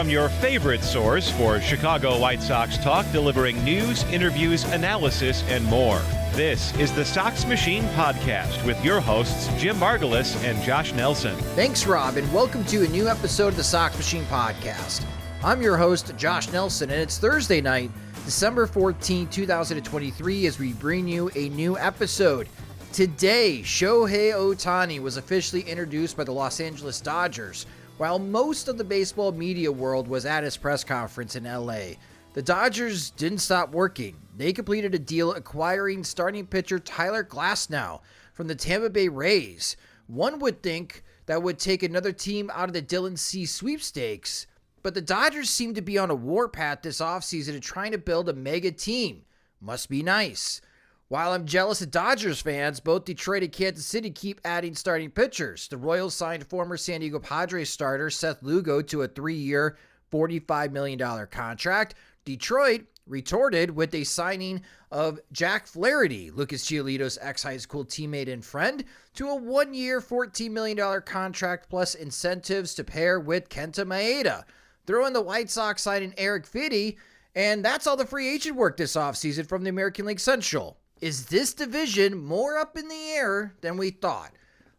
from your favorite source for Chicago White Sox talk, delivering news, interviews, analysis, and more. This is the Sox Machine podcast with your hosts, Jim Margulis and Josh Nelson. Thanks, Rob, and welcome to a new episode of the Sox Machine podcast. I'm your host, Josh Nelson, and it's Thursday night, December 14, 2023, as we bring you a new episode. Today, Shohei Ohtani was officially introduced by the Los Angeles Dodgers, while most of the baseball media world was at his press conference in LA. The Dodgers didn't stop working. They completed a deal acquiring starting pitcher Tyler Glasnow from the Tampa Bay Rays. One would think that would take another team out of the Dylan C sweepstakes, but the Dodgers seem to be on a warpath this offseason and trying to build a mega team. Must be nice. While I'm jealous of Dodgers fans, both Detroit and Kansas City keep adding starting pitchers. The Royals signed former San Diego Padres starter Seth Lugo to a 3-year, $45 million contract. Detroit retorted with a signing of Jack Flaherty, Lucas Giolito's ex-high school teammate and friend, to a 1-year, $14 million contract plus incentives to pair with Kenta Maeda. Throw in the White Sox signing Eric Fitty, and that's all the free agent work this offseason from the American League Central. Is this division more up in the air than we thought?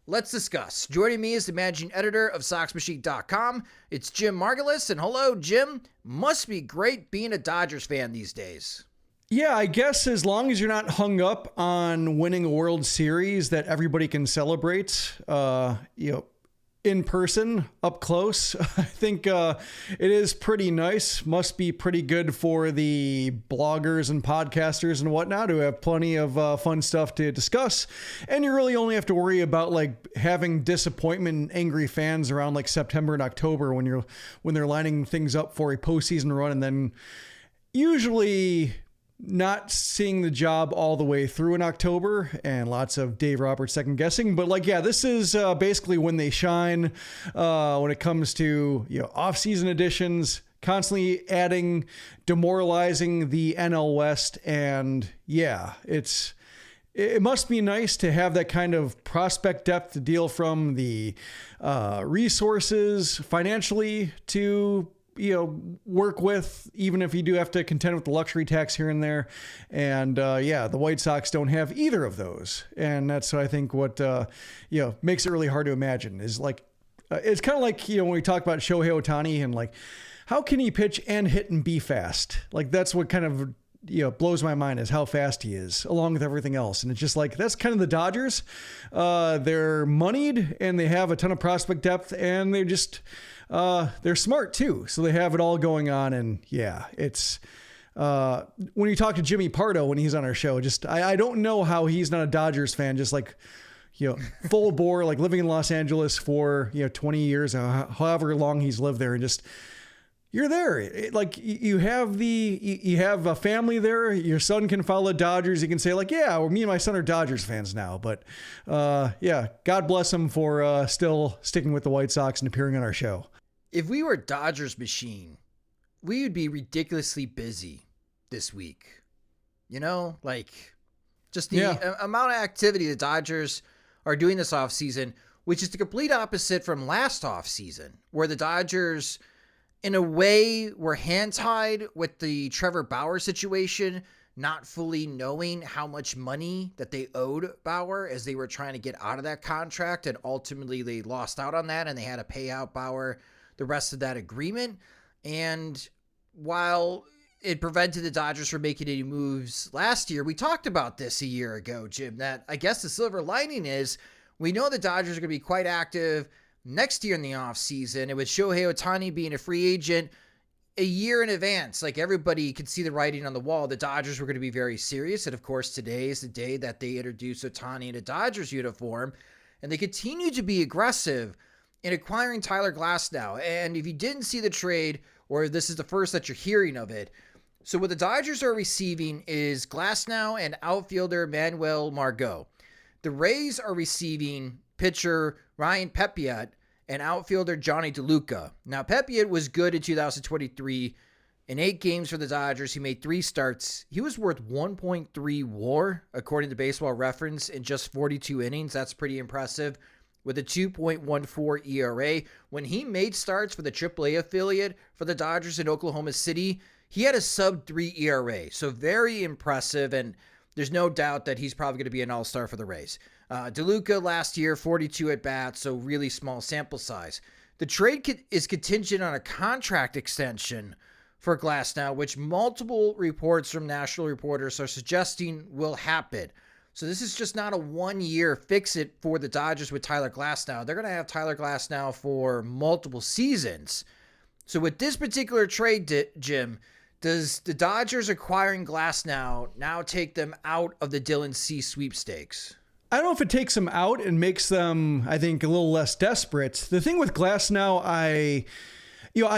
Let's discuss. Joining me is the managing editor of SoxMachine.com. It's Jim Margulis, and hello, Jim. Must be great being a Dodgers fan these days. Yeah, I guess as long as you're not hung up on winning a World Series that everybody can celebrate, in person, up close. I think it is pretty nice. Must be pretty good for the bloggers and podcasters and whatnot who have plenty of fun stuff to discuss. And you really only have to worry about like having disappointment and angry fans around like September and October when they're lining things up for a postseason run, and then usually not seeing the job all the way through in October, and lots of Dave Roberts second guessing. But this is basically when they shine when it comes to off-season additions, constantly adding, demoralizing the NL West. And it must be nice to have that kind of prospect depth to deal from the resources financially to work with, even if you do have to contend with the luxury tax here and there. And the White Sox don't have either of those. And that's, I think, what, makes it really hard to imagine is it's kind of like, when we talk about Shohei Ohtani and how can he pitch and hit and be fast? That's what kind of, blows my mind is how fast he is along with everything else. And it's just that's kind of the Dodgers. They're moneyed and they have a ton of prospect depth, and they're just, they're smart too. So they have it all going on. And it's, when you talk to Jimmy Pardo, when he's on our show, I don't know how he's not a Dodgers fan, just full bore, living in Los Angeles for, 20 years, however long he's lived there, and just, you're there. You have a family there. Your son can follow Dodgers. You can say me and my son are Dodgers fans now. But God bless him for still sticking with the White Sox and appearing on our show. If we were Dodgers Machine, we would be ridiculously busy this week. Amount of activity the Dodgers are doing this offseason, which is the complete opposite from last offseason, where the Dodgers, in a way, were hand-tied with the Trevor Bauer situation, not fully knowing how much money that they owed Bauer as they were trying to get out of that contract, and ultimately they lost out on that and they had to pay out Bauer the rest of that agreement. And while it prevented the Dodgers from making any moves last year, we talked about this a year ago, Jim, that I guess the silver lining is we know the Dodgers are going to be quite active next year in the offseason, and with Shohei Ohtani being a free agent a year in advance, everybody could see the writing on the wall, the Dodgers were going to be very serious. And of course, today is the day that they introduced Ohtani in a Dodgers uniform, and they continue to be aggressive in acquiring Tyler Glasnow. And if you didn't see the trade, or this is the first that you're hearing of it, so what the Dodgers are receiving is Glasnow and outfielder Manuel Margot. The Rays are receiving pitcher Ryan Pepiot and outfielder Johnny DeLuca. Now, Pepiot was good in 2023. In 8 games for the Dodgers, he made 3 starts. He was worth 1.3 WAR, according to Baseball Reference, in just 42 innings. That's pretty impressive. with a 2.14 ERA. When he made starts for the AAA affiliate for the Dodgers in Oklahoma City, he had a sub-3 ERA, so very impressive, and there's no doubt that he's probably going to be an all-star for the Rays. DeLuca last year, 42 at-bats, so really small sample size. The trade is contingent on a contract extension for Glasnow, which multiple reports from national reporters are suggesting will happen. So this is just not a one-year fix-it for the Dodgers with Tyler Glasnow. They're going to have Tyler Glasnow for multiple seasons. So with this particular trade, Jim, does the Dodgers acquiring Glasnow now take them out of the Dylan Cease sweepstakes? I don't know if it takes them out and makes them, I think, a little less desperate. The thing with Glasnow, I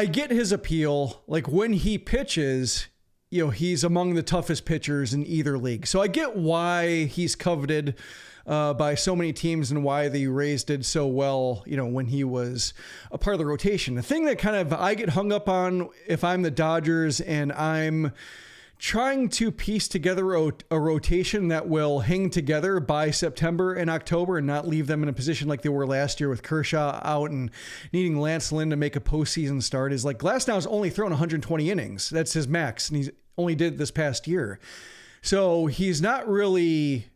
get his appeal. Like when he pitches, he's among the toughest pitchers in either league. So I get why he's coveted by so many teams and why the Rays did so well, when he was a part of the rotation. The thing that kind of I get hung up on if I'm the Dodgers and I'm trying to piece together a rotation that will hang together by September and October and not leave them in a position like they were last year with Kershaw out and needing Lance Lynn to make a postseason start, is like Glasnow's only thrown 120 innings. That's his max, and he's only did it this past year. So he's not really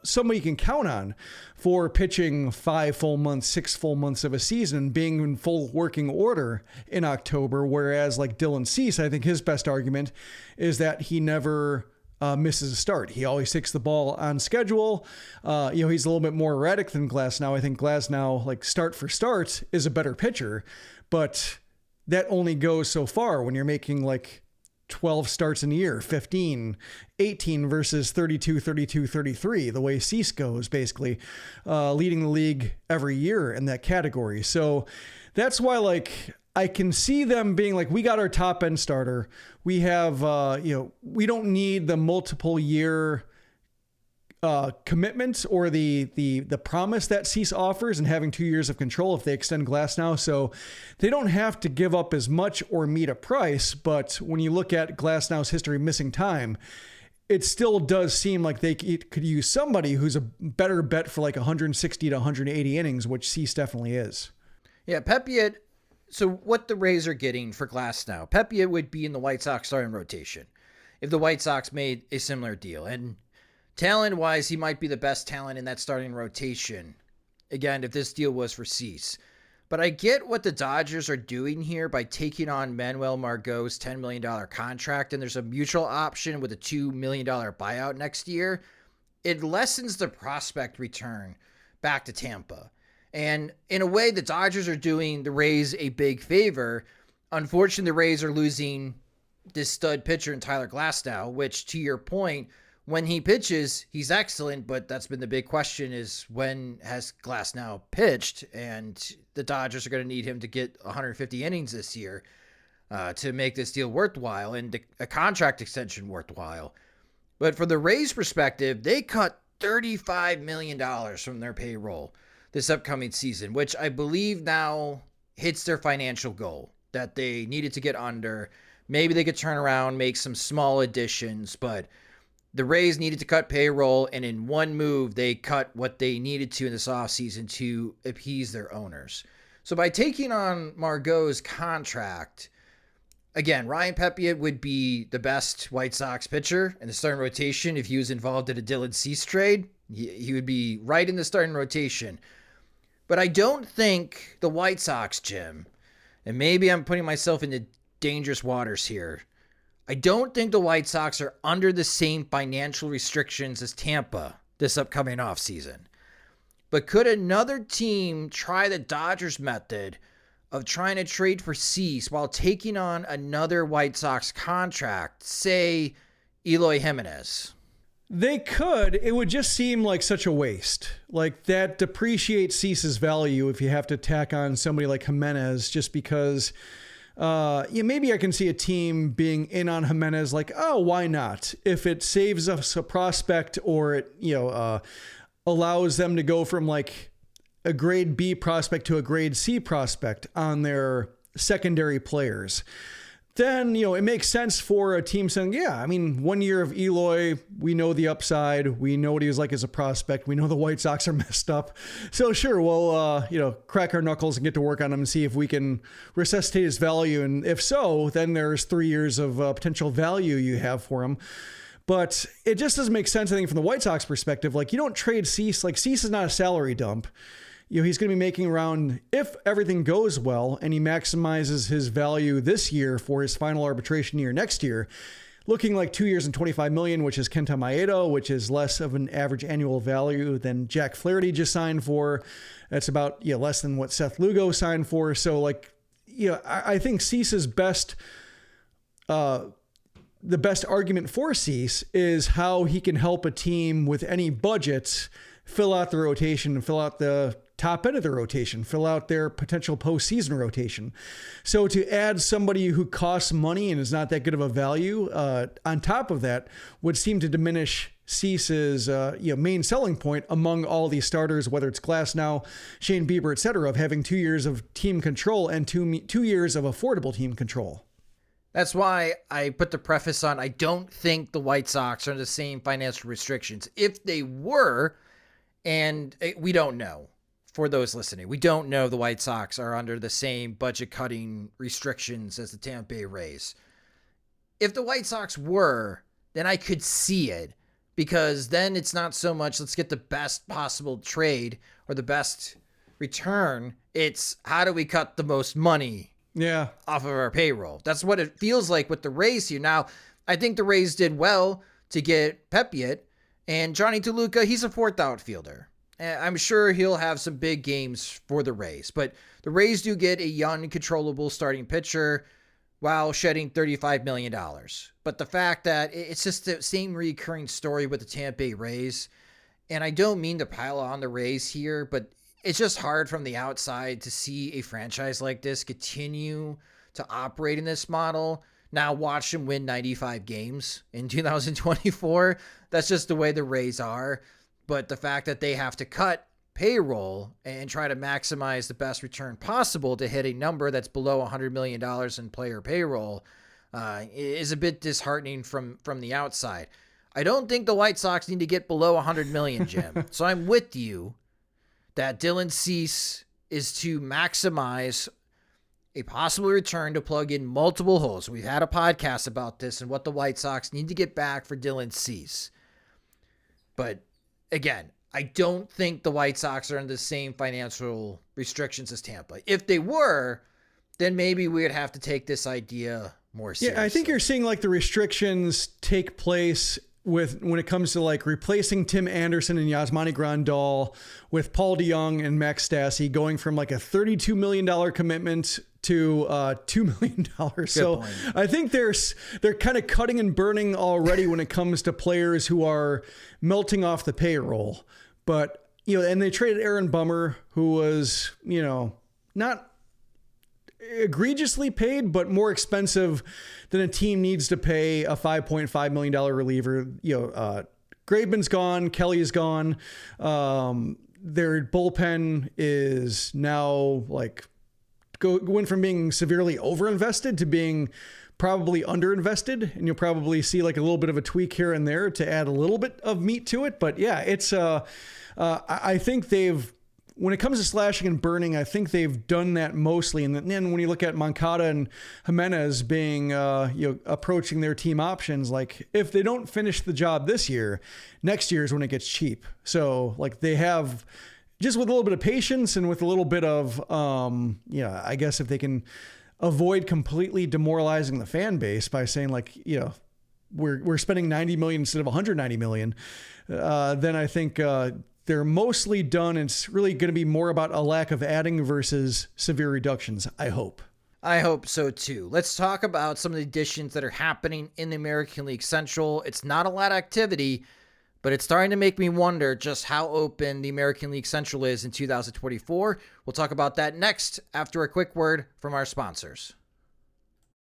somebody you can count on for pitching 5 full months, 6 full months of a season, being in full working order in October. Whereas like Dylan Cease, I think his best argument is that he never misses a start. He always takes the ball on schedule. He's a little bit more erratic than Glasnow. I think Glasnow, like start for start, is a better pitcher, but that only goes so far when you're making like 12 starts in a year, 15, 18 versus 32, 32, 33, the way Cease goes, basically, leading the league every year in that category. So that's why, like, I can see them being like, we got our top end starter. We have, we don't need the multiple year commitment or the promise that Cease offers and having 2 years of control if they extend Glasnow. So they don't have to give up as much or meet a price. But when you look at Glasnow's history missing time, it still does seem like they could use somebody who's a better bet for like 160 to 180 innings, which Cease definitely is. Yeah, Pepiot. So what the Rays are getting for Glasnow, Pepiot would be in the White Sox starting rotation if the White Sox made a similar deal. And talent-wise, he might be the best talent in that starting rotation, again, if this deal was for Cease. But I get what the Dodgers are doing here by taking on Manuel Margot's $10 million contract, and there's a mutual option with a $2 million buyout next year. It lessens the prospect return back to Tampa. And in a way, the Dodgers are doing the Rays a big favor. Unfortunately, the Rays are losing this stud pitcher in Tyler Glasnow, which, to your point, when he pitches, he's excellent, but that's been the big question is when has Glasnow pitched? And the Dodgers are going to need him to get 150 innings this year to make this deal worthwhile and a contract extension worthwhile. But from the Rays' perspective, they cut $35 million from their payroll this upcoming season, which I believe now hits their financial goal that they needed to get under. Maybe they could turn around, make some small additions, but the Rays needed to cut payroll, and in one move, they cut what they needed to in this offseason to appease their owners. So by taking on Margot's contract, again, Ryan Pepiot would be the best White Sox pitcher in the starting rotation if he was involved in a Dylan Cease trade. He would be right in the starting rotation. But I don't think the White Sox, Jim, and maybe I'm putting myself into dangerous waters here, I don't think the White Sox are under the same financial restrictions as Tampa this upcoming offseason. But could another team try the Dodgers method of trying to trade for Cease while taking on another White Sox contract, say Eloy Jimenez? They could. It would just seem like such a waste. Like that depreciates Cease's value if you have to tack on somebody like Jimenez just because... maybe I can see a team being in on Jimenez like, oh, why not? If it saves us a prospect or it, allows them to go from like a grade B prospect to a grade C prospect on their secondary players. then, it makes sense for a team saying, yeah, I mean, 1 year of Eloy, we know the upside. We know what he was like as a prospect. We know the White Sox are messed up. So sure, we'll, crack our knuckles and get to work on him and see if we can resuscitate his value. And if so, then there's 3 years of potential value you have for him. But it just doesn't make sense, I think, from the White Sox perspective. Like, you don't trade Cease. Like, Cease is not a salary dump. He's going to be making around, if everything goes well and he maximizes his value this year for his final arbitration year next year, looking like 2 years and $25 million, which is Kenta Maeda, which is less of an average annual value than Jack Flaherty just signed for. That's about less than what Seth Lugo signed for. So I think Cease's best, the best argument for Cease is how he can help a team with any budgets fill out the rotation and fill out the top end of the rotation, fill out their potential postseason rotation. So to add somebody who costs money and is not that good of a value on top of that would seem to diminish Cease's main selling point among all these starters, whether it's Glasnow, Shane Bieber, et cetera, of having 2 years of team control and 2 years of affordable team control. That's why I put the preface on, I don't think the White Sox are under the same financial restrictions. If they were, and we don't know, for those listening, we don't know the White Sox are under the same budget cutting restrictions as the Tampa Bay Rays. If the White Sox were, then I could see it, because then it's not so much let's get the best possible trade or the best return. It's how do we cut the most money off of our payroll. That's what it feels like with the Rays here. Now, I think the Rays did well to get Pepiot, and Johnny Toluca, he's a fourth outfielder. I'm sure he'll have some big games for the Rays, but the Rays do get a young, controllable starting pitcher while shedding $35 million. But the fact that it's just the same recurring story with the Tampa Bay Rays, and I don't mean to pile on the Rays here, but it's just hard from the outside to see a franchise like this continue to operate in this model. Now watch them win 95 games in 2024. That's just the way the Rays are. But the fact that they have to cut payroll and try to maximize the best return possible to hit a number that's below $100 million in player payroll is a bit disheartening from the outside. I don't think the White Sox need to get below $100 million, Jim. So I'm with you that Dylan Cease is to maximize a possible return to plug in multiple holes. We've had a podcast about this and what the White Sox need to get back for Dylan Cease. But again, I don't think the White Sox are under the same financial restrictions as Tampa. If they were, then maybe we would have to take this idea more seriously. Yeah, I think you're seeing like the restrictions take place when it comes to like replacing Tim Anderson and Yasmani Grandal with Paul DeJong and Max Stassi, going from like a $32 million commitment to $2 million. So point. I think they're kind of cutting and burning already when it comes to players who are melting off the payroll. But, and they traded Aaron Bummer, who was, not egregiously paid, but more expensive than a team needs to pay a $5.5 million reliever. Graveman's gone. Kelly's gone. Their bullpen is now like going from being severely overinvested to being probably underinvested. And you'll probably see like a little bit of a tweak here and there to add a little bit of meat to it. But yeah, it's, I think when it comes to slashing and burning, I think they've done that mostly. And then when you look at Moncada and Jimenez being, approaching their team options, like if they don't finish the job this year, next year is when it gets cheap. So like they have, just with a little bit of patience and with a little bit of, I guess if they can avoid completely demoralizing the fan base by saying like, we're spending 90 million instead of 190 million, then I think, they're mostly done. It's really going to be more about a lack of adding versus severe reductions, I hope. I hope so too. Let's talk about some of the additions that are happening in the American League Central. It's not a lot of activity, but it's starting to make me wonder just how open the American League Central is in 2024. We'll talk about that next after a quick word from our sponsors.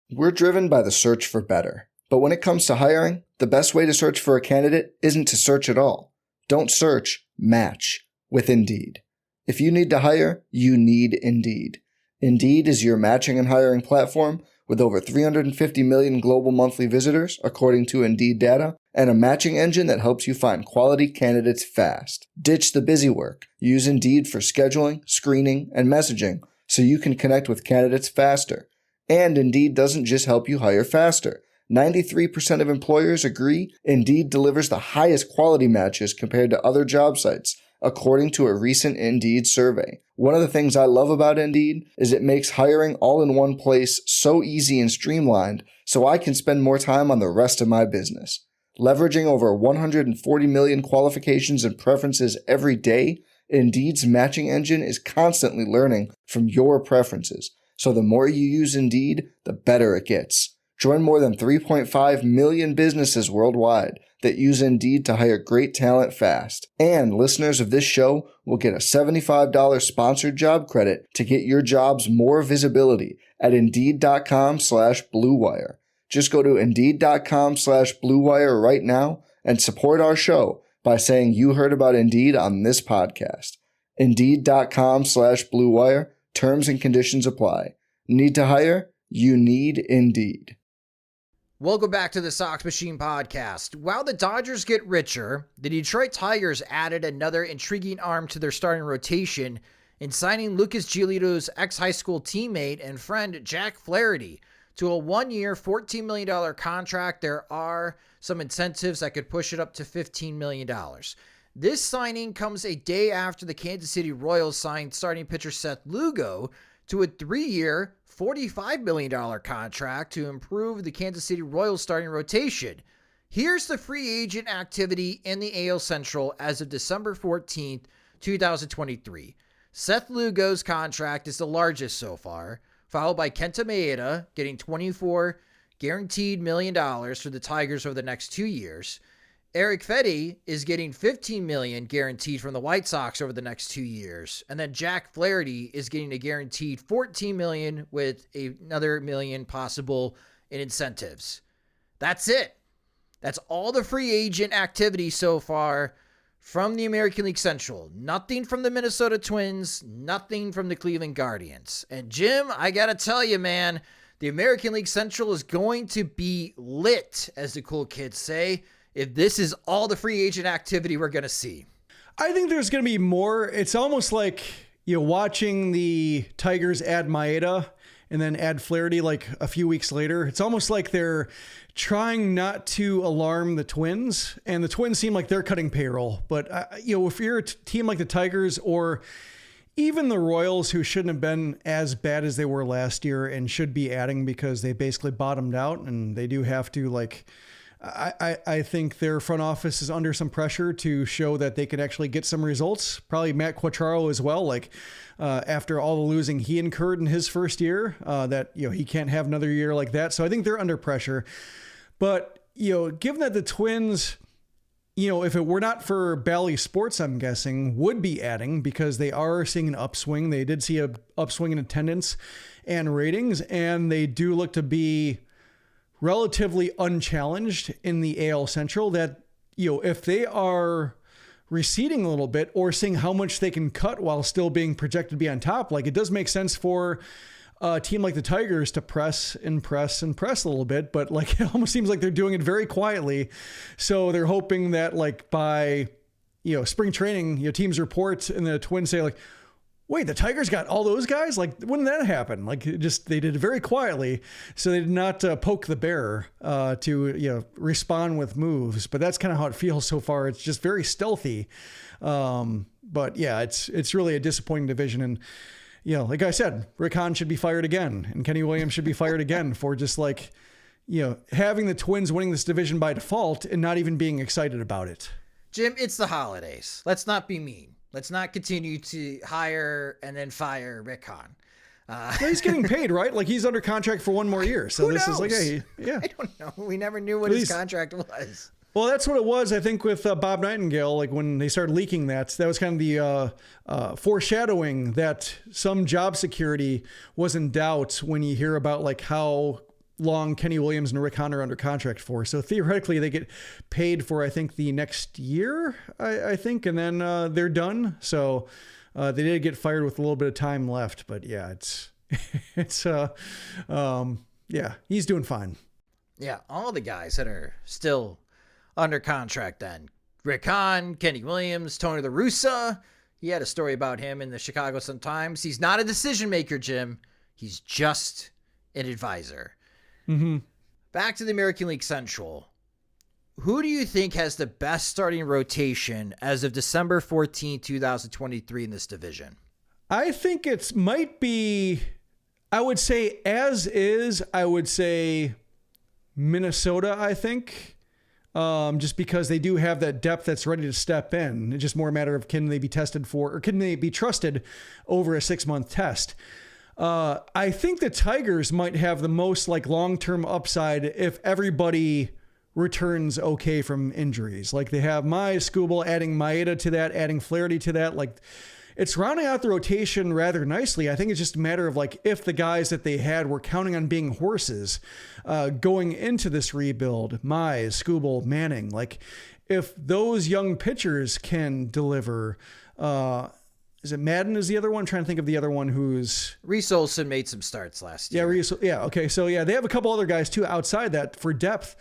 We're driven by the search for better. But when it comes to hiring, the best way to search for a candidate isn't to search at all. Don't search, match with Indeed. If you need to hire, you need Indeed. Indeed is your matching and hiring platform with over 350 million global monthly visitors, according to Indeed data, and a matching engine that helps you find quality candidates fast. Ditch the busy work. Use Indeed for scheduling, screening, and messaging so you can connect with candidates faster. And Indeed doesn't just help you hire faster. 93% of employers agree Indeed delivers the highest quality matches compared to other job sites, according to a recent Indeed survey. One of the things I love about Indeed is it makes hiring all in one place so easy and streamlined so I can spend more time on the rest of my business. Leveraging over 140 million qualifications and preferences every day, Indeed's matching engine is constantly learning from your preferences. So the more you use Indeed, the better it gets. Join more than 3.5 million businesses worldwide that use Indeed to hire great talent fast. And listeners of this show will get a $75 sponsored job credit to get your jobs more visibility at Indeed.com/Blue Wire. Just go to Indeed.com/Blue Wire right now and support our show by saying you heard about Indeed on this podcast. Indeed.com/Blue Wire. Terms and conditions apply. Need to hire? You need Indeed. Welcome back to the Sox Machine podcast. While the Dodgers get richer, the Detroit Tigers added another intriguing arm to their starting rotation in signing Lucas Giolito's ex-high school teammate and friend Jack Flaherty to a one-year, $14 million contract. There are some incentives that could push it up to $15 million. This signing comes a day after the Kansas City Royals signed starting pitcher Seth Lugo to a 3-year, $45 million contract to improve the Kansas City Royals starting rotation. Here's the free agent activity in the AL Central as of December 14th, 2023. Seth Lugo's contract is the largest so far, followed by Kenta Maeda getting $24 guaranteed million for the Tigers over the next 2 years. Eric Fedde is getting $15 million guaranteed from the White Sox over the next 2 years. And then Jack Flaherty is getting a guaranteed $14 million with another $1 million possible in incentives. That's it. That's all the free agent activity so far from the American League Central. Nothing from the Minnesota Twins, nothing from the Cleveland Guardians. And Jim, I got to tell you, man, the American League Central is going to be lit, as the cool kids say, if this is all the free agent activity we're going to see. I think there's going to be more. It's almost like, watching the Tigers add Maeda and then add Flaherty like a few weeks later. It's almost like they're trying not to alarm the Twins, and the Twins seem like they're cutting payroll. But, if you're a team like the Tigers or even the Royals, who shouldn't have been as bad as they were last year and should be adding because they basically bottomed out, and they do have to I think their front office is under some pressure to show that they can actually get some results. Probably Matt Quatraro as well. After all the losing he incurred in his first year, that, he can't have another year like that. So I think they're under pressure. But, given that the Twins, if it were not for Bally Sports, I'm guessing, would be adding, because they are seeing an upswing. They did see an upswing in attendance and ratings, and they do look to be relatively unchallenged in the AL Central, that, if they are receding a little bit or seeing how much they can cut while still being projected to be on top, it does make sense for a team like the Tigers to press and press and press a little bit, but it almost seems like they're doing it very quietly. So they're hoping that by, spring training, teams report and the Twins say wait, the Tigers got all those guys? When did that happen? They did it very quietly. So they did not poke the bear to, respond with moves. But that's kind of how it feels so far. It's just very stealthy. But yeah, it's really a disappointing division. And, like I said, Rick Hahn should be fired again, and Kenny Williams should be fired again for just having the Twins winning this division by default and not even being excited about it. Jim, it's the holidays. Let's not be mean. Let's not continue to hire and then fire Rick Hahn. He's getting paid, right? He's under contract for one more year. So this knows? is I don't know. We never knew what his contract was. Well, that's what it was, I think, with Bob Nightingale. When they started leaking that was kind of the foreshadowing that some job security was in doubt when you hear about how long Kenny Williams and Rick Hahn are under contract for. So theoretically, they get paid for, I think, the next year, I think, and then they're done. So they did get fired with a little bit of time left. But yeah, it's Yeah, he's doing fine. Yeah, all the guys that are still under contract then. Rick Hahn, Kenny Williams, Tony La Russa. He had a story about him in the Chicago Sun-Times. He's not a decision maker, Jim. He's just an advisor. Mm-hmm. Back to the American League Central. Who do you think has the best starting rotation as of December 14, 2023 in this division? I think it might be, I would say as is, I would say Minnesota, I think. Just because they do have that depth that's ready to step in. It's just more a matter of can they be tested for, or can they be trusted over a 6-month test? I think the Tigers might have the most like long-term upside if everybody returns okay from injuries. Like they have Mize, Skubal, adding Maeda to that, adding Flaherty to that. Like it's rounding out the rotation rather nicely. I think it's just a matter of like if the guys that they had were counting on being horses going into this rebuild, Mize, Skubal, Manning, like if those young pitchers can deliver, is it Madden is the other one? I'm trying to think of the other one who's... Reese Olson made some starts last year. Yeah, okay. So yeah, they have a couple other guys too outside that for depth.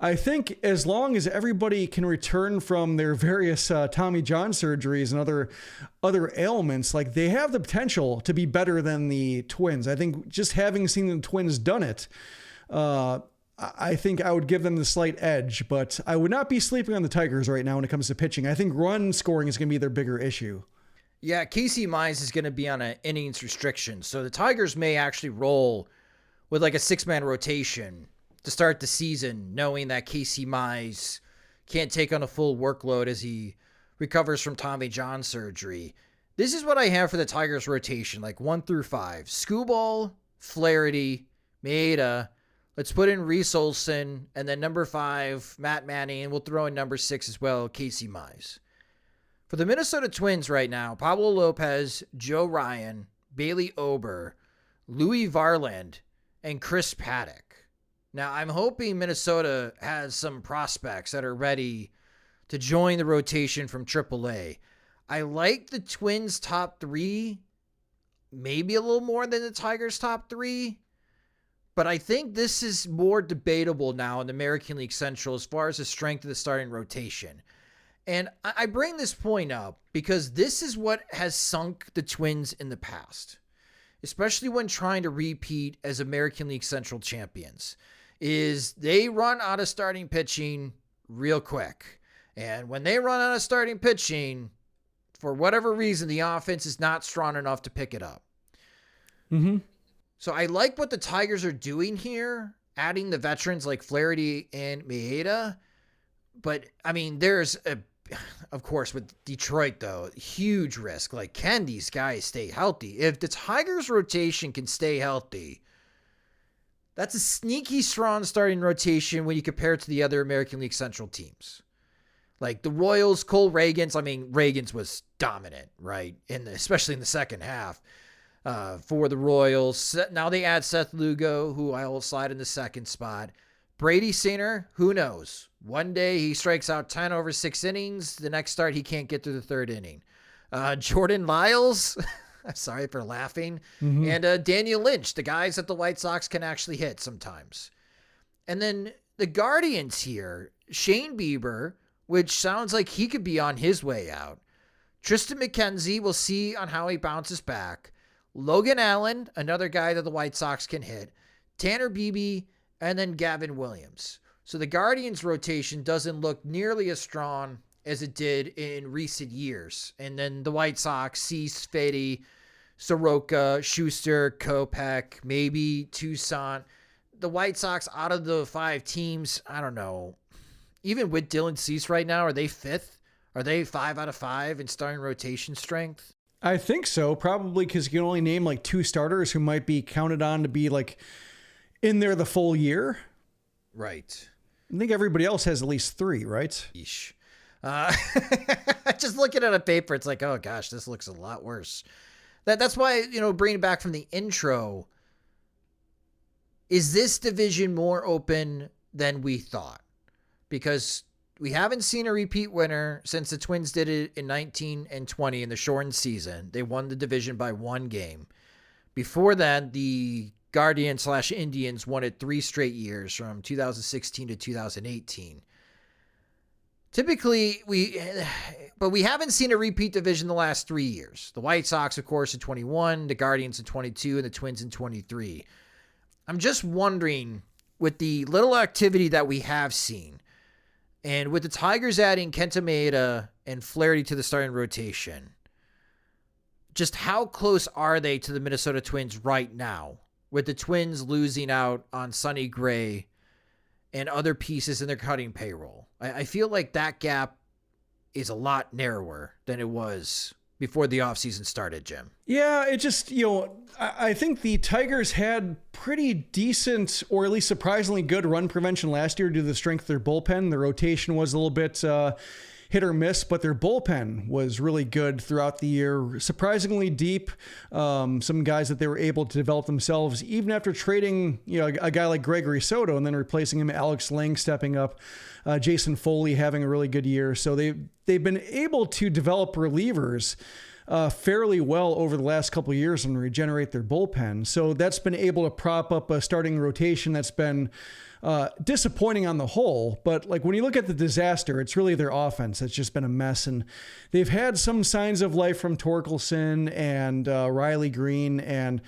I think as long as everybody can return from their various Tommy John surgeries and other ailments, like they have the potential to be better than the Twins. I think just having seen the Twins done it, I think I would give them the slight edge, but I would not be sleeping on the Tigers right now when it comes to pitching. I think run scoring is going to be their bigger issue. Yeah, Casey Mize is going to be on an innings restriction, so the Tigers may actually roll with like a 6-man rotation to start the season, knowing that Casey Mize can't take on a full workload as he recovers from Tommy John surgery. This is what I have for the Tigers rotation, like 1 through 5. Skubal, Flaherty, Maeda. Let's put in Reese Olson, and then number 5, Matt Manning, and we'll throw in number 6 as well, Casey Mize. For the Minnesota Twins right now, Pablo Lopez, Joe Ryan, Bailey Ober, Louis Varland, and Chris Paddock. Now, I'm hoping Minnesota has some prospects that are ready to join the rotation from AAA. I like the Twins' top 3, maybe a little more than the Tigers' top 3, but I think this is more debatable now in the American League Central as far as the strength of the starting rotation. And I bring this point up because this is what has sunk the Twins in the past, especially when trying to repeat as American League Central champions, is they run out of starting pitching real quick. And when they run out of starting pitching, for whatever reason, the offense is not strong enough to pick it up. Mm-hmm. So I like what the Tigers are doing here, adding the veterans like Flaherty and Maeda. But, I mean, of course, with Detroit, though, huge risk. Like, can these guys stay healthy? If the Tigers' rotation can stay healthy, that's a sneaky strong starting rotation when you compare it to the other American League Central teams. Like the Royals, Cole Ragans. I mean, Ragans was dominant, right? Especially in the second half for the Royals. Now they add Seth Lugo, who I will slide in the second spot. Brady Singer, who knows? One day he strikes out 10 over 6 innings. The next start, he can't get through the third inning. Jordan Lyles, I'm sorry for laughing. Mm-hmm. And Daniel Lynch, the guys that the White Sox can actually hit sometimes. And then the Guardians here, Shane Bieber, which sounds like he could be on his way out. Tristan McKenzie, we'll see on how he bounces back. Logan Allen, another guy that the White Sox can hit. Tanner Beebe, and then Gavin Williams. So the Guardians rotation doesn't look nearly as strong as it did in recent years. And then the White Sox, Cease, Fede, Soroka, Schuster, Kopech, maybe Toussaint. The White Sox, out of the 5 teams, I don't know. Even with Dylan Cease right now, are they 5th? Are they 5 out of 5 in starting rotation strength? I think so, probably because you can only name like 2 starters who might be counted on to be like in there the full year. Right. I think everybody else has at least 3, right? Yeesh. Just looking at a paper, it's like, oh gosh, this looks a lot worse. That's why, bringing it back from the intro, is this division more open than we thought? Because we haven't seen a repeat winner since the Twins did it in 19 and 20 in the shortened season. They won the division by 1 game. Before that, the Guardians/Indians won it 3 straight years from 2016 to 2018. Typically, we haven't seen a repeat division the last 3 years. The White Sox, of course, in 21, the Guardians in 22, and the Twins in 23. I'm just wondering, with the little activity that we have seen, and with the Tigers adding Kenta Maeda and Flaherty to the starting rotation, just how close are they to the Minnesota Twins right now, with the Twins losing out on Sonny Gray and other pieces in their cutting payroll? I feel like that gap is a lot narrower than it was before the offseason started, Jim. Yeah, it just, I think the Tigers had pretty decent, or at least surprisingly good run prevention last year due to the strength of their bullpen. The rotation was a little bit hit or miss, but their bullpen was really good throughout the year. Surprisingly deep. Some guys that they were able to develop themselves, even after trading, a guy like Gregory Soto and then replacing him, Alex Lang stepping up, Jason Foley having a really good year. So they've been able to develop relievers fairly well over the last couple of years and regenerate their bullpen. So that's been able to prop up a starting rotation that's been disappointing on the whole. But like when you look at the disaster, it's really their offense that's just been a mess. And they've had some signs of life from Torkelson and Riley Green and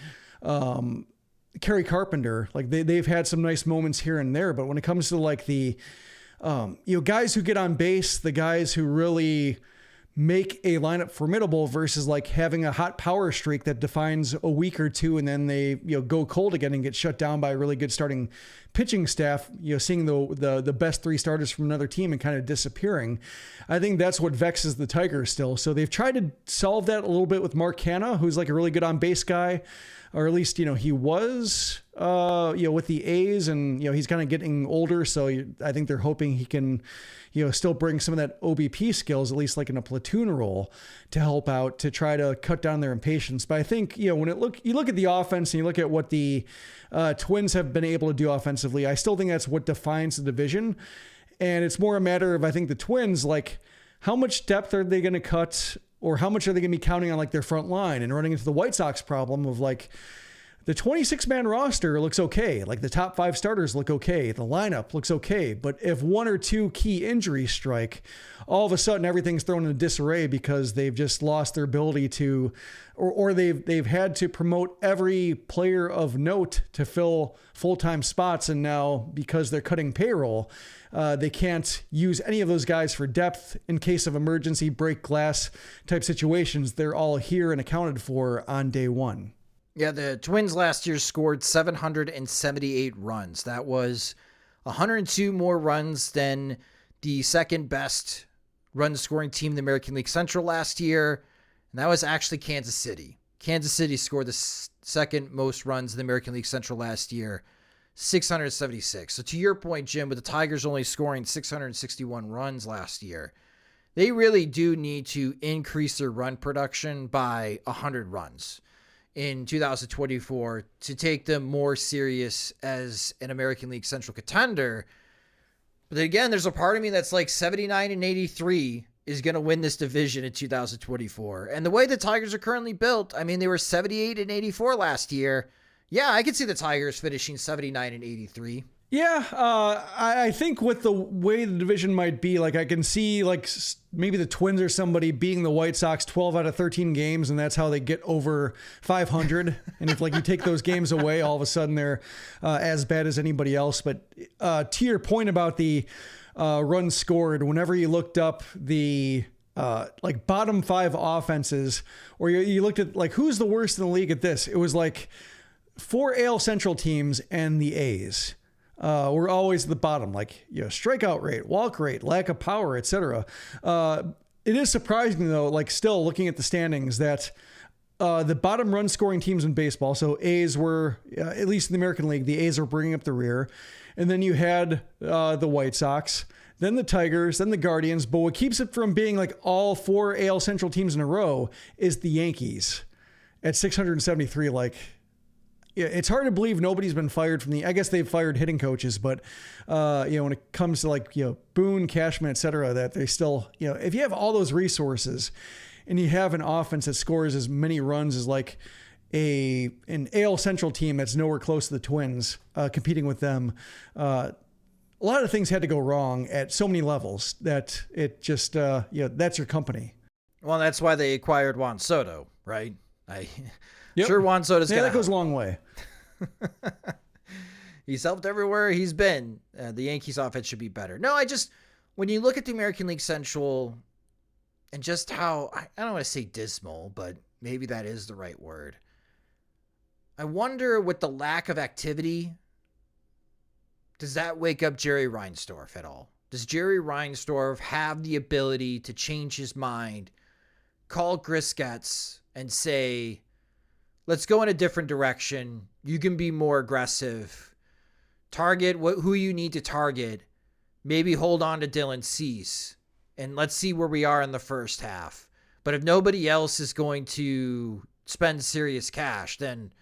Kerry Carpenter. Like they've had some nice moments here and there. But when it comes to like the guys who get on base, the guys who really make a lineup formidable versus like having a hot power streak that defines a week or two and then they go cold again and get shut down by a really good starting pitching staff, seeing the best 3 starters from another team and kind of disappearing. I think that's what vexes the Tigers still. So they've tried to solve that a little bit with Mark Canha, who's like a really good on base guy, or at least, he was, with the A's, and, he's kind of getting older. So I think they're hoping he can, still bring some of that OBP skills, at least like in a platoon role, to help out, to try to cut down their impatience. But I think, when you look at the offense and you look at what the Twins have been able to do offensively, I still think that's what defines the division. And it's more a matter of, I think the Twins, like, how much depth are they going to cut, or how much are they going to be counting on like their front line, and running into the White Sox problem of like, the 26-man roster looks okay. Like the top 5 starters look okay. The lineup looks okay. But if 1 or 2 key injuries strike, all of a sudden everything's thrown in disarray because they've just lost their ability to, or they've had to promote every player of note to fill full-time spots. And now because they're cutting payroll, they can't use any of those guys for depth in case of emergency break glass type situations. They're all here and accounted for on day one. Yeah, the Twins last year scored 778 runs. That was 102 more runs than the second best run scoring team in the American League Central last year. And that was actually Kansas City. Kansas City scored the second most runs in the American League Central last year, 676. So to your point, Jim, with the Tigers only scoring 661 runs last year, they really do need to increase their run production by 100 runs in 2024 to take them more serious as an American League Central contender. But then again, there's a part of me that's like 79 and 83 is going to win this division in 2024. And the way the Tigers are currently built, I mean, they were 78 and 84 last year. Yeah, I could see the Tigers finishing 79 and 83. Yeah, I think with the way the division might be, like I can see like maybe the Twins or somebody beating the White Sox 12 out of 13 games, and that's how they get over 500. And if like you take those games away, all of a sudden they're as bad as anybody else. But to your point about the runs scored, whenever you looked up the like bottom 5 offenses, or you looked at like who's the worst in the league at this, it was like 4 AL Central teams and the A's. We're always at the bottom, like, strikeout rate, walk rate, lack of power, etc. It is surprising though, like still looking at the standings, that the bottom run scoring teams in baseball, so A's were, at least in the American League, the A's were bringing up the rear. And then you had the White Sox, then the Tigers, then the Guardians. But what keeps it from being like all 4 AL Central teams in a row is the Yankees at 673. Like, yeah, it's hard to believe nobody's been fired from I guess they've fired hitting coaches, but when it comes to like, Boone, Cashman, et cetera, that they still, if you have all those resources and you have an offense that scores as many runs as like an AL Central team that's nowhere close to the Twins, competing with them. A lot of things had to go wrong at so many levels that it just, that's your company. Well, that's why they acquired Juan Soto, right? Yep. Sure Juan Soto's that goes a long way. He's helped everywhere he's been. The Yankees offense should be better. No, when you look at the American League Central and just how, I don't want to say dismal, but maybe that is the right word. I wonder, with the lack of activity, does that wake up Jerry Reinsdorf at all? Does Jerry Reinsdorf have the ability to change his mind, call Griscats and say, let's go in a different direction. You can be more aggressive. Target who you need to target. Maybe hold on to Dylan Cease. And let's see where we are in the first half. But if nobody else is going to spend serious cash, then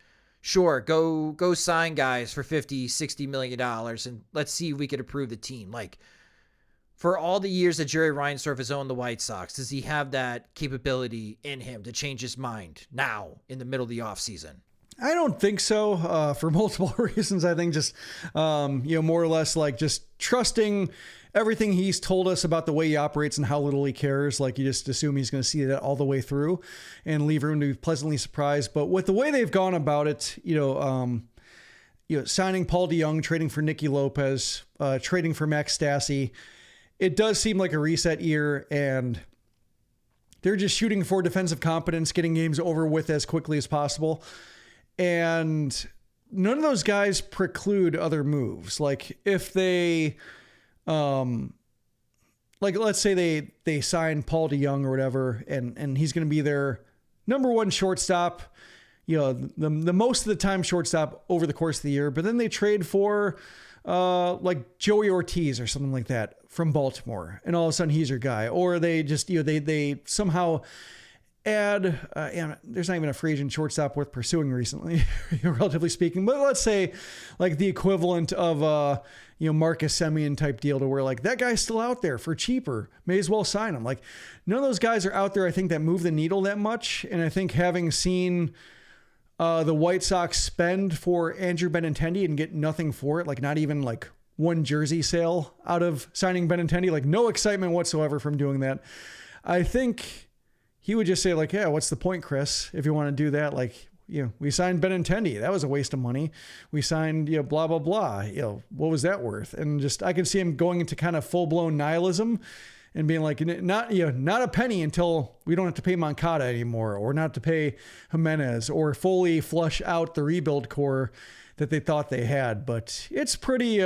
sure, go sign guys for $50-60 million and let's see if we could improve the team. Like, for all the years that Jerry Reinsdorf has owned the White Sox, does he have that capability in him to change his mind now in the middle of the offseason? I don't think so, for multiple reasons. I think just, more or less like just trusting everything he's told us about the way he operates and how little he cares. Like, you just assume he's going to see that all the way through and leave room to be pleasantly surprised. But with the way they've gone about it, signing Paul DeJong, trading for Nicky Lopez, trading for Max Stassi, it does seem like a reset year, and they're just shooting for defensive competence, getting games over with as quickly as possible. And none of those guys preclude other moves. Like, if they, let's say they sign Paul DeJong or whatever, and he's going to be their number one shortstop, the most of the time shortstop over the course of the year. But then they trade for, like Joey Ortiz or something like that from Baltimore, and all of a sudden he's your guy. Or they just, they somehow add, there's not even a free agent shortstop worth pursuing recently, relatively speaking, but let's say like the equivalent of Marcus Stroman type deal, to where like that guy's still out there for cheaper, may as well sign him. Like, none of those guys are out there, I think, that move the needle that much. And I think having seen the White Sox spend for Andrew Benintendi and get nothing for it, like not even like one jersey sale out of signing Benintendi, like no excitement whatsoever from doing that, I think he would just say like, yeah, what's the point, Chris? If you want to do that, like, we signed Benintendi. That was a waste of money. We signed, blah, blah, blah. What was that worth? And just, I can see him going into kind of full blown nihilism and being like, not a penny until we don't have to pay Moncada anymore, or not to pay Jimenez, or fully flush out the rebuild core that they thought they had. But it's pretty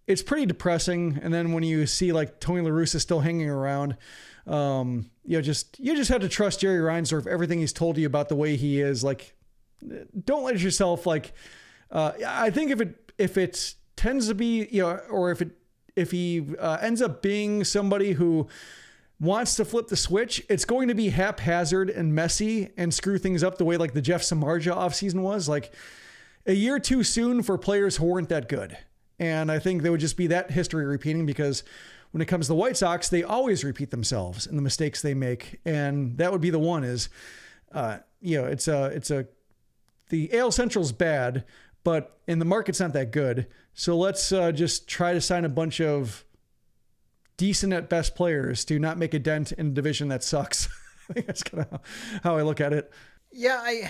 depressing. And then when you see like Tony La Russa still hanging around, you just have to trust Jerry Reinsdorf, everything he's told you about the way he is. Like, don't let yourself like, I think if it tends to be, or if he ends up being somebody who wants to flip the switch, it's going to be haphazard and messy and screw things up the way like the Jeff Samardzija offseason was. Like, a year too soon for players who weren't that good. And I think there would just be that history repeating, because when it comes to the White Sox, they always repeat themselves and the mistakes they make. And that would be the one is, the AL Central's bad, but in the market's not that good. So let's just try to sign a bunch of decent at best players to not make a dent in a division that sucks. I think that's kind of how I look at it. Yeah,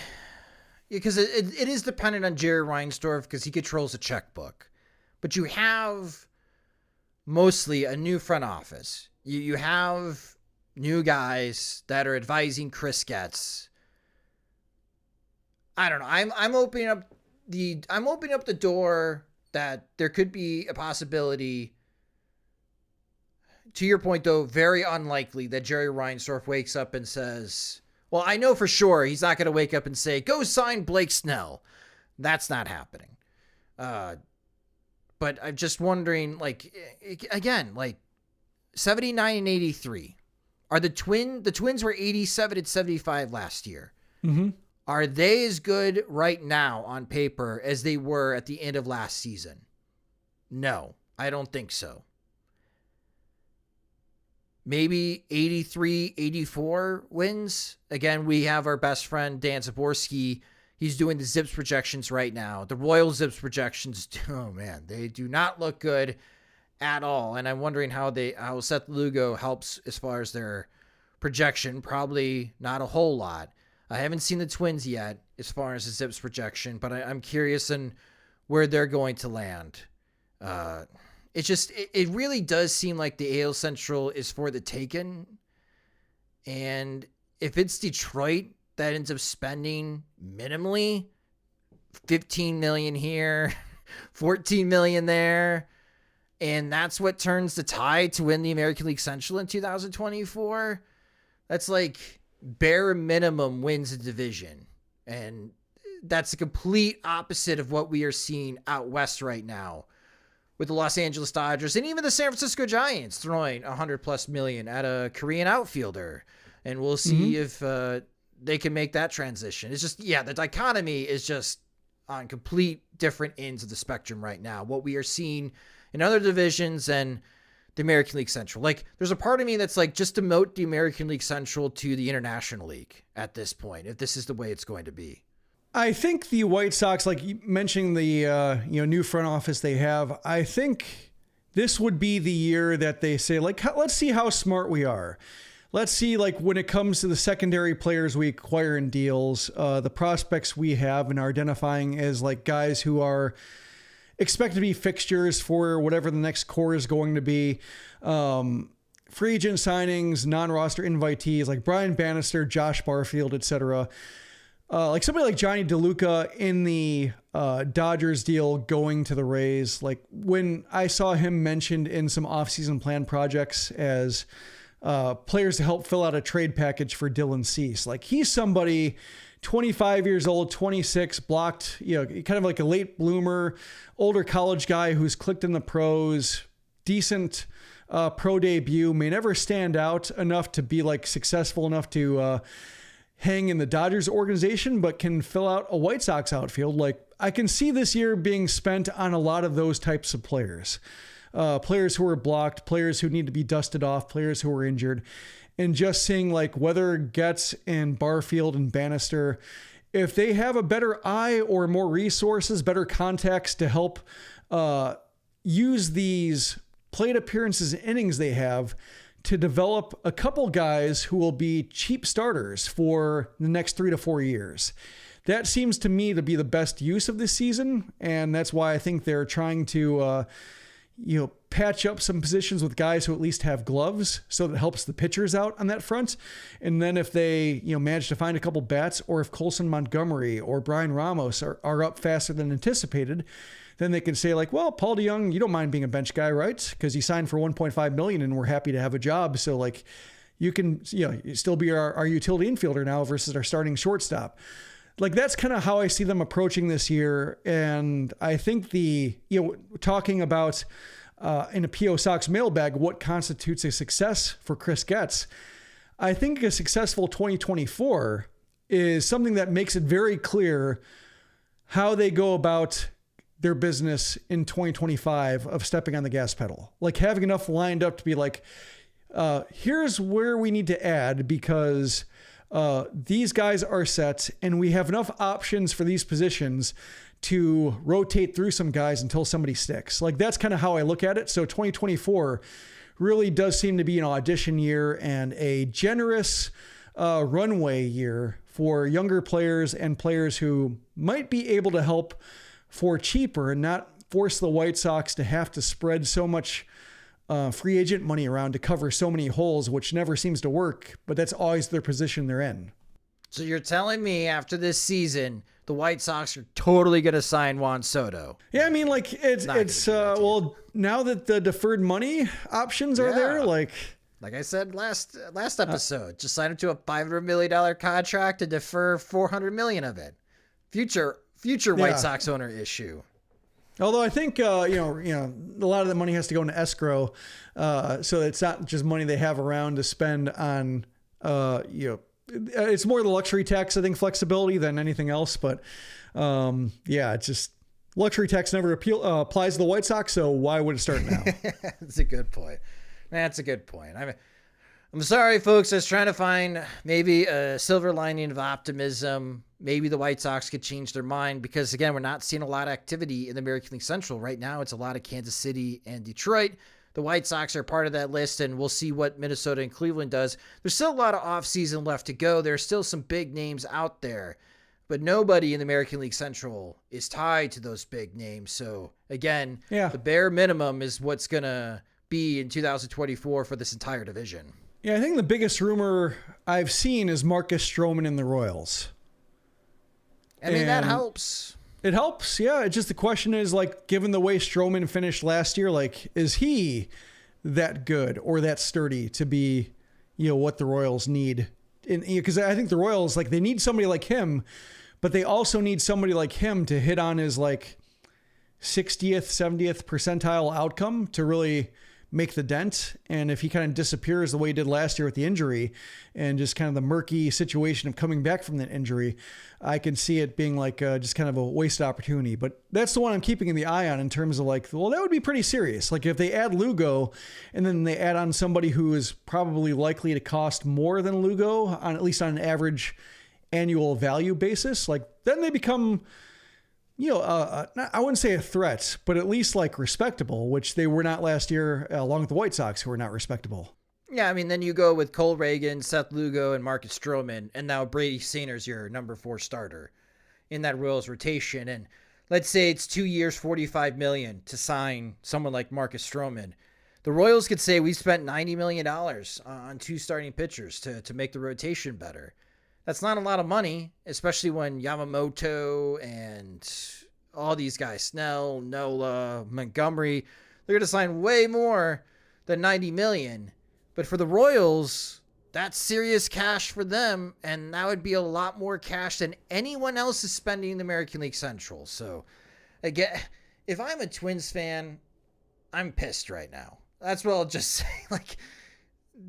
because it is dependent on Jerry Reinsdorf, because he controls the checkbook. But you have mostly a new front office. You have new guys that are advising Chris Getz. I don't know. I'm opening up the door that there could be a possibility. To your point, though, very unlikely that Jerry Reinsdorf wakes up and says, well, I know for sure he's not going to wake up and say, go sign Blake Snell. That's not happening. But I'm just wondering, like, again, like 79 and 83. Are the Twins were 87 and 75 last year. Mm-hmm. Are they as good right now on paper as they were at the end of last season? No, I don't think so. maybe 83, 84 wins. Again, we have our best friend, Dan Zaborski. He's doing the Zips projections right now. The Royal Zips projections, oh man, they do not look good at all. And I'm wondering how Seth Lugo helps as far as their projection. Probably not a whole lot. I haven't seen the Twins yet as far as the Zips projection, but I'm curious in where they're going to land. It really does seem like the AL Central is for the taken. And if it's Detroit that ends up spending minimally $15 million here, $14 million there, and that's what turns the tide to win the American League Central in 2024, that's like bare minimum wins a division. And that's the complete opposite of what we are seeing out west right now with the Los Angeles Dodgers and even the San Francisco Giants throwing $100+ million at a Korean outfielder. And we'll see if they can make that transition. It's just, the dichotomy is just on complete different ends of the spectrum right now. What we are seeing in other divisions and the American League Central. Like, there's a part of me that's like, just demote the American League Central to the International League at this point, if this is the way it's going to be. I think the White Sox, like mentioning the new front office they have, I think this would be the year that they say, like, let's see how smart we are. Let's see, like, when it comes to the secondary players we acquire in deals, the prospects we have and are identifying as like guys who are expected to be fixtures for whatever the next core is going to be. Free agent signings, non-roster invitees like Brian Bannister, Josh Barfield, etc. Like somebody like Johnny DeLuca in the Dodgers deal going to the Rays. Like when I saw him mentioned in some offseason plan projects as players to help fill out a trade package for Dylan Cease. Like he's somebody 25 years old, 26, blocked, kind of like a late bloomer, older college guy who's clicked in the pros, decent pro debut, may never stand out enough to be like successful enough to hang in the Dodgers organization, but can fill out a White Sox outfield. Like I can see this year being spent on a lot of those types of players. Players who are blocked, players who need to be dusted off, players who are injured, and just seeing like whether Getz and Barfield and Bannister, if they have a better eye or more resources, better contacts to help use these plate appearances and innings they have to develop a couple guys who will be cheap starters for the next 3 to 4 years. That seems to me to be the best use of this season, and that's why I think they're trying to patch up some positions with guys who at least have gloves, so that helps the pitchers out on that front. And then if they, manage to find a couple bats, or if Colson Montgomery or Brian Ramos are up faster than anticipated, then they can say like, well, Paul DeJong, you don't mind being a bench guy, right? Because he signed for $1.5 million and we're happy to have a job. So like you can, still be our utility infielder now versus our starting shortstop. Like that's kind of how I see them approaching this year. And I think talking about in a P.O. Sox mailbag, what constitutes a success for Chris Getz, I think a successful 2024 is something that makes it very clear how they go about their business in 2025 of stepping on the gas pedal, like having enough lined up to be like, here's where we need to add because these guys are set and we have enough options for these positions to rotate through some guys until somebody sticks. Like that's kind of how I look at it. So 2024 really does seem to be an audition year and a generous runway year for younger players and players who might be able to help for cheaper and not force the White Sox to have to spread so much free agent money around to cover so many holes, which never seems to work, but that's always their position they're in. So you're telling me after this season, the White Sox are totally going to sign Juan Soto? Yeah, I mean, like it's well, now that the deferred money options are there, like I said last episode, just sign him to a $500 million contract to defer $400 million of it. Future White Sox owner issue. Although I think, a lot of the money has to go into escrow. So it's not just money they have around to spend on, it's more the luxury tax, I think, flexibility than anything else. But it's just luxury tax never applies to the White Sox. So why would it start now? That's a good point. That's a good point. I'm sorry, folks. I was trying to find maybe a silver lining of optimism. Maybe the White Sox could change their mind because, again, we're not seeing a lot of activity in the American League Central. Right now, it's a lot of Kansas City and Detroit. The White Sox are part of that list, and we'll see what Minnesota and Cleveland does. There's still a lot of offseason left to go. There's still some big names out there, but nobody in the American League Central is tied to those big names. So, again, the bare minimum is what's going to be in 2024 for this entire division. Yeah, I think the biggest rumor I've seen is Marcus Stroman in the Royals. I mean, that helps. It helps, yeah. It's just the question is, like, given the way Stroman finished last year, like, is he that good or that sturdy to be, what the Royals need? Because I think the Royals, like, they need somebody like him, but they also need somebody like him to hit on his, like, 60th, 70th percentile outcome to really make the dent. And if he kind of disappears the way he did last year with the injury and just kind of the murky situation of coming back from that injury, I can see it being like just kind of a wasted opportunity. But that's the one I'm keeping the eye on in terms of like, well, that would be pretty serious. Like if they add Lugo and then they add on somebody who is probably likely to cost more than Lugo on at least on an average annual value basis, like then they become, I wouldn't say a threat, but at least like respectable, which they were not last year, along with the White Sox, who were not respectable. Yeah, I mean, then you go with Cole Reagan, Seth Lugo, and Marcus Stroman, and now Brady Sainer's your number 4 starter in that Royals rotation. And let's say it's 2 years, $45 million to sign someone like Marcus Stroman. The Royals could say we spent $90 million on 2 starting pitchers to make the rotation better. That's not a lot of money, especially when Yamamoto and all these guys, Snell, Nola, Montgomery, they're going to sign way more than $90 million. But for the Royals, that's serious cash for them, and that would be a lot more cash than anyone else is spending in the American League Central. So, again, if I'm a Twins fan, I'm pissed right now. That's what I'll just say. Like,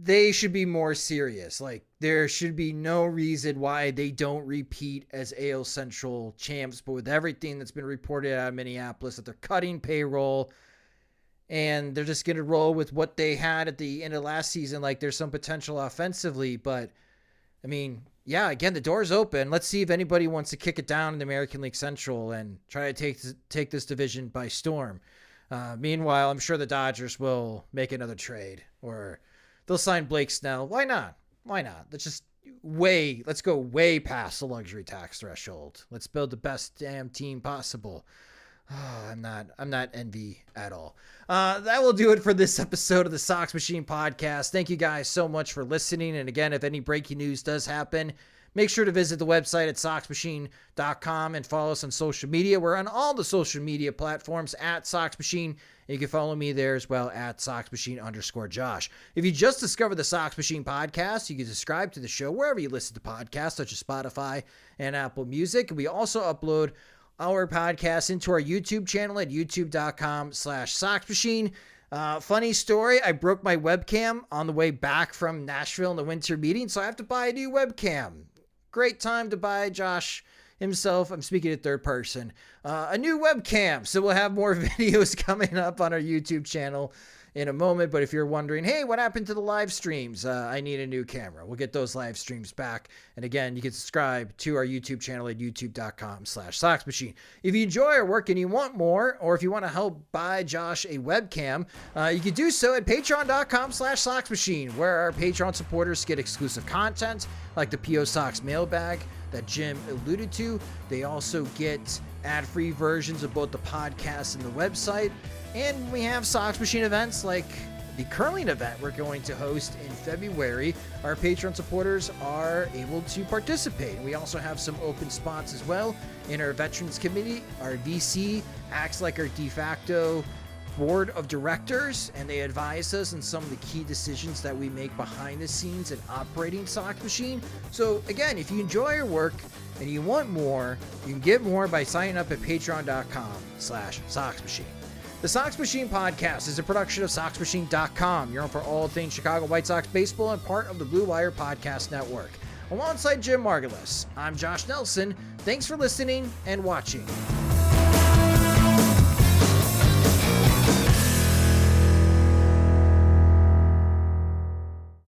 they should be more serious. Like, there should be no reason why they don't repeat as AL Central champs, but with everything that's been reported out of Minneapolis, that they're cutting payroll and they're just going to roll with what they had at the end of last season. Like, there's some potential offensively, but I mean, yeah, again, the door's open. Let's see if anybody wants to kick it down in the American League Central and try to take this division by storm. Meanwhile, I'm sure the Dodgers will make another trade, or they'll sign Blake Snell. Why not? Let's go way past the luxury tax threshold. Let's build the best damn team possible. Oh, I'm not envy at all. That will do it for this episode of the Sox Machine podcast. Thank you guys so much for listening. And again, if any breaking news does happen, make sure to visit the website at soxmachine.com and follow us on social media. We're on all the social media platforms at Sox Machine. And you can follow me there as well at SoxMachine_Josh. If you just discovered the Sox Machine podcast, you can subscribe to the show wherever you listen to podcasts, such as Spotify and Apple Music. And we also upload our podcast into our YouTube channel at youtube.com/SoxMachine. Funny story, I broke my webcam on the way back from Nashville in the winter meeting, so I have to buy a new webcam. Great time to buy Josh himself, I'm speaking in third person, a new webcam. So we'll have more videos coming up on our YouTube channel in a moment. But if you're wondering, hey, what happened to the live streams? I need a new camera. We'll get those live streams back. And again, you can subscribe to our YouTube channel at youtube.com/SoxMachine. If you enjoy our work and you want more, or if you want to help buy Josh a webcam, you can do so at patreon.com/SoxMachine, where our Patreon supporters get exclusive content like the P.O. Sox mailbag that Jim alluded to. They also get ad-free versions of both the podcast and the website. And we have Sox Machine events like the curling event we're going to host in February. Our Patreon supporters are able to participate. We also have some open spots as well in our Veterans Committee. Our VC acts like our de facto board of directors, and they advise us on some of the key decisions that we make behind the scenes in operating Sox Machine. So again, if you enjoy our work and you want more, you can get more by signing up at patreon.com/SoxMachine. The Sox Machine podcast is a production of SoxMachine.com. You're on for all things Chicago White Sox baseball and part of the Blue Wire Podcast Network. Alongside Jim Margulis, I'm Josh Nelson. Thanks for listening and watching.